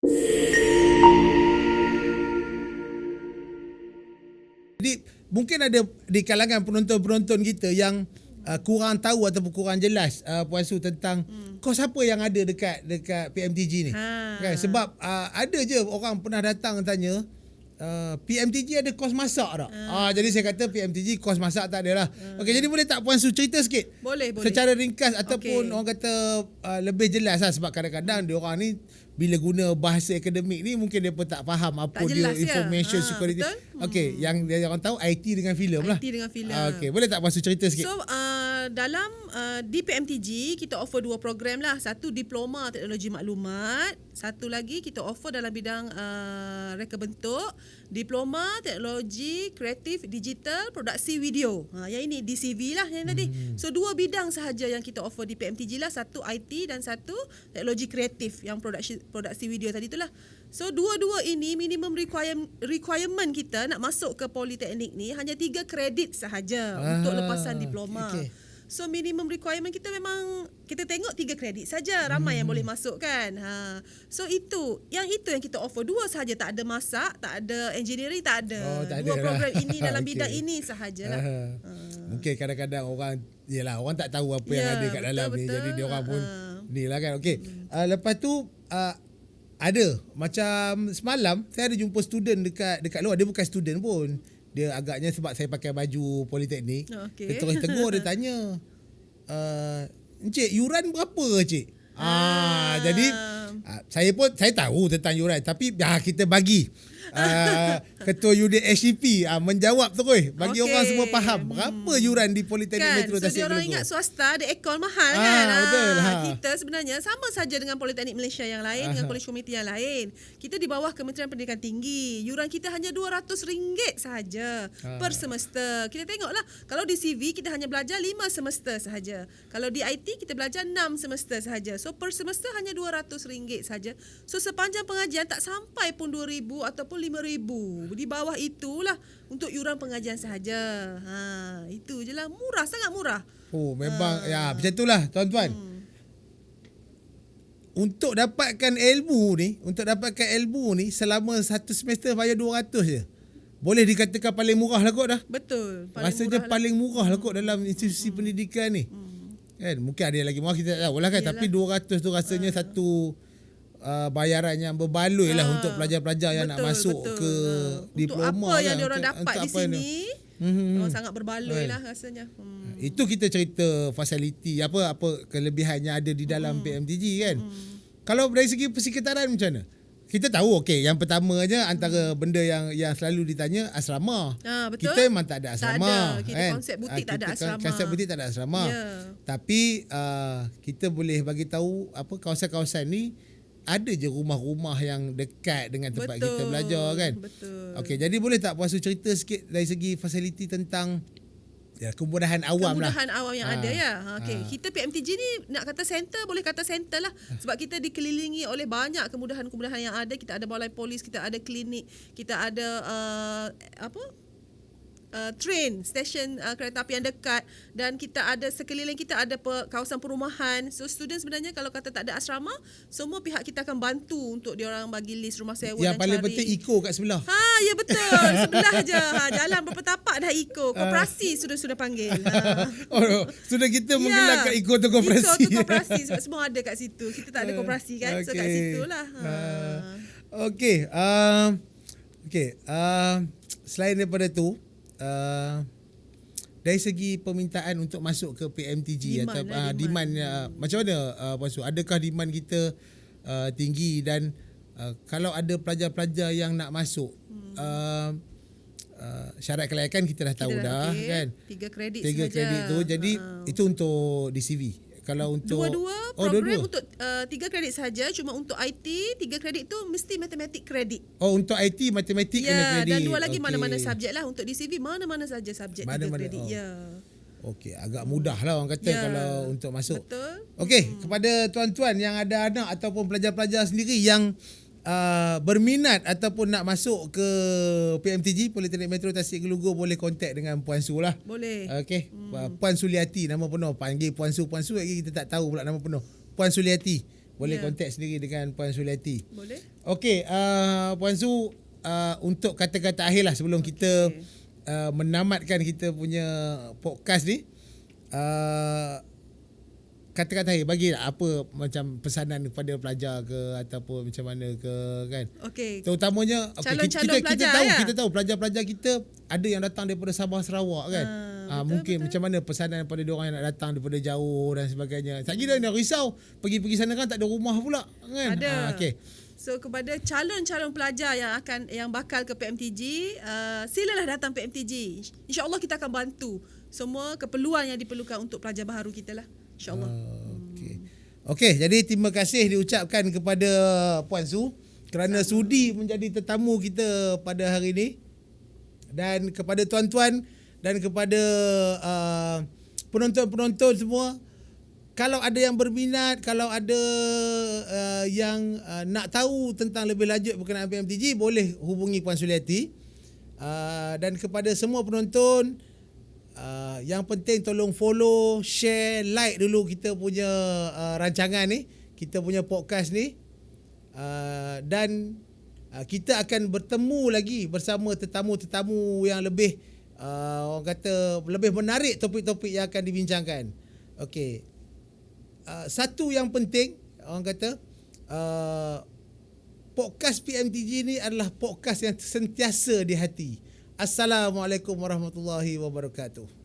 Jadi mungkin ada di kalangan penonton-penonton kita yang kurang tahu ataupun kurang jelas Puan Su tentang kos apa yang ada dekat PMTG ni. Kan sebab ada je orang pernah datang tanya PMTG ada kos masak tak? Jadi saya kata PMTG kos masak tak ada lah. Okey, jadi boleh tak Puan Su cerita sikit? Boleh. Secara ringkas ataupun orang kata lebih jelas lah, sebab kadang-kadang dia orang ni bila guna bahasa akademik ni mungkin dia pun tak faham apa tak dia jelas information security. Okey, yang dia orang tahu IT dengan filem lah. IT dengan filem. Okey, boleh tak Puan Su cerita sikit? So dalam di PMTG kita offer 2 program lah. Satu diploma teknologi maklumat, satu lagi kita offer dalam bidang reka bentuk, diploma teknologi kreatif digital produksi video. Yang ini DCV lah yang tadi. So 2 bidang sahaja yang kita offer di PMTG lah, satu IT dan satu teknologi kreatif yang produksi video tadi itulah. So dua-dua ini minimum requirement kita nak masuk ke politeknik ni hanya 3 kredit sahaja untuk lepasan diploma. Okay. So minimum requirement kita memang kita tengok 3 kredit saja, ramai yang boleh masuk kan. So itu yang kita offer 2 sahaja, tak ada masak, tak ada engineering, tak ada. Tak 2 ada program lah. ini dalam bidang ini sahajalah. Mungkin kadang-kadang orang tak tahu apa yang ada kat dalam ni, jadi dia orang pun ni lah kan. Okey. Lepas tu ada macam semalam saya ada jumpa student dekat luar. Dia bukan student pun. Dia agaknya sebab saya pakai baju politeknik. Dia terus tegur, dia tanya, Encik, yuran berapa Encik? Jadi saya tahu tentang yuran, tapi kita bagi Ketua Unit HDP menjawab terus bagi orang semua faham berapa yuran di Politeknik Metro Tasik So dia orang Gelugor. ingat swasta ada aircon mahal kan. Betul. Kita sebenarnya sama saja dengan Politeknik Malaysia yang lain, dengan College Community yang lain. Kita di bawah Kementerian Pendidikan Tinggi. Yuran kita hanya RM200 sahaja per semester. Kita tengoklah, kalau di CV kita hanya belajar 5 semester sahaja. Kalau di IT kita belajar 6 semester sahaja. So per semester hanya RM200 sahaja. So sepanjang pengajian tak sampai pun RM2,000 ataupun RM5,000. Di bawah itulah untuk yuran pengajian sahaja. Itu je lah. Murah, sangat murah. Memang macam itulah tuan-tuan. Untuk dapatkan ilmu ni selama 1 semester bayar 200 je. Boleh dikatakan paling murah lah kot dah. Betul. Rasanya paling murah lah kot dalam institusi pendidikan ni. Kan mungkin ada yang lagi murah, kita tak tahu lah kan. Yalah. Tapi 200 tu rasanya satu bayaran yang berbaloi lah untuk pelajar-pelajar yang nak masuk ke diploma. Untuk apa yang diorang dapat di sini, diorang sangat berbaloi lah rasanya. Itu kita cerita fasiliti, apa kelebihannya ada di dalam PMTG kan. Kalau dari segi persekitaran macam mana? Kita tahu yang pertama aja antara benda yang selalu ditanya asrama. Betul? Kita memang tak ada asrama. Tak ada. Kita konsep butik tak ada asrama. Konsep butik tak ada asrama. Tapi kita boleh bagi tahu kawasan-kawasan ni ada je rumah-rumah yang dekat dengan tempat kita belajar kan. Betul. Okey, jadi boleh tak Puan Su cerita sikit dari segi fasiliti tentang kemudahan awam lah. Kemudahan awam yang ada ya. Kita PMTG ni nak kata center, boleh kata center lah. Sebab kita dikelilingi oleh banyak kemudahan-kemudahan yang ada. Kita ada balai polis, kita ada klinik, kita ada train, stesen kereta api yang dekat, dan kita ada sekeliling kita ada kawasan perumahan. So student sebenarnya kalau kata tak ada asrama, semua pihak kita akan bantu untuk diorang bagi list rumah sewa yang dan paling cari. penting Eco kat sebelah. Ya betul. Sebelah je. Jalan berapa tapak dah Eco. Koperasi sudah panggil. Sudah kita menggelakkan Eco tu koperasi. Eco tu koperasi sebab semua ada kat situ. Kita tak ada koperasi kan. So kat situlah. Okey. Selain daripada tu, dari segi permintaan untuk masuk ke PMTG demand macam mana Puan Su? Adakah demand kita tinggi, dan kalau ada pelajar-pelajar yang nak masuk, syarat kelayakan kita dah tahu dah kan. 3 kredit sahaja. 3 kredit tu. Jadi itu untuk di CV. Kalau untuk dua-dua program untuk 3 kredit saja. Cuma untuk IT 3 kredit tu mesti matematik kredit. Untuk IT matematik kena kredit. Dan 2 lagi mana-mana subjek lah. Untuk di CV mana-mana saja subjek 3 kredit. Okey, agak mudah lah orang kata kalau untuk masuk. Betul. Okey, kepada tuan-tuan yang ada anak ataupun pelajar-pelajar sendiri yang berminat ataupun nak masuk ke PMTG Politeknik Metro Tasik Gelugor, boleh kontak dengan Puan Su lah. Boleh. Okey. Puan Suliati nama penuh. Panggil Puan Su lagi kita tak tahu pula nama penuh. Puan Suliati. Boleh kontak sendiri dengan Puan Suliati. Boleh. Okey, Puan Su, untuk kata-kata akhir lah sebelum kita menamatkan kita punya podcast ni. Kata-kata akhir, bagi apa macam pesanan kepada pelajar ke ataupun macam mana ke kan. Okey. Terutamanya Calon-calon pelajar, kita tahu pelajar-pelajar kita ada yang datang daripada Sabah Sarawak kan. Mungkin macam mana pesanan kepada dia orang yang nak datang daripada jauh dan sebagainya. Tak kira dia risau pergi sana kan tak ada rumah pula kan. Ada. Okey. So kepada calon-calon pelajar yang bakal ke PMTG, silalah datang PMTG. InsyaAllah kita akan bantu semua keperluan yang diperlukan untuk pelajar baharu kita lah. InsyaAllah. Okey, jadi terima kasih diucapkan kepada Puan Su kerana sudi menjadi tetamu kita pada hari ini. Dan kepada tuan-tuan dan kepada penonton-penonton semua, kalau ada yang berminat, kalau ada yang nak tahu tentang lebih lanjut berkenaan PMTG, boleh hubungi Puan Suliati. Dan kepada semua penonton, yang penting tolong follow, share, like dulu kita punya rancangan ni, kita punya podcast ni. Dan kita akan bertemu lagi bersama tetamu-tetamu yang lebih orang kata lebih menarik topik-topik yang akan dibincangkan. Okey. Satu yang penting orang kata podcast PMTG ni adalah podcast yang sentiasa di hati. Assalamualaikum warahmatullahi wabarakatuh.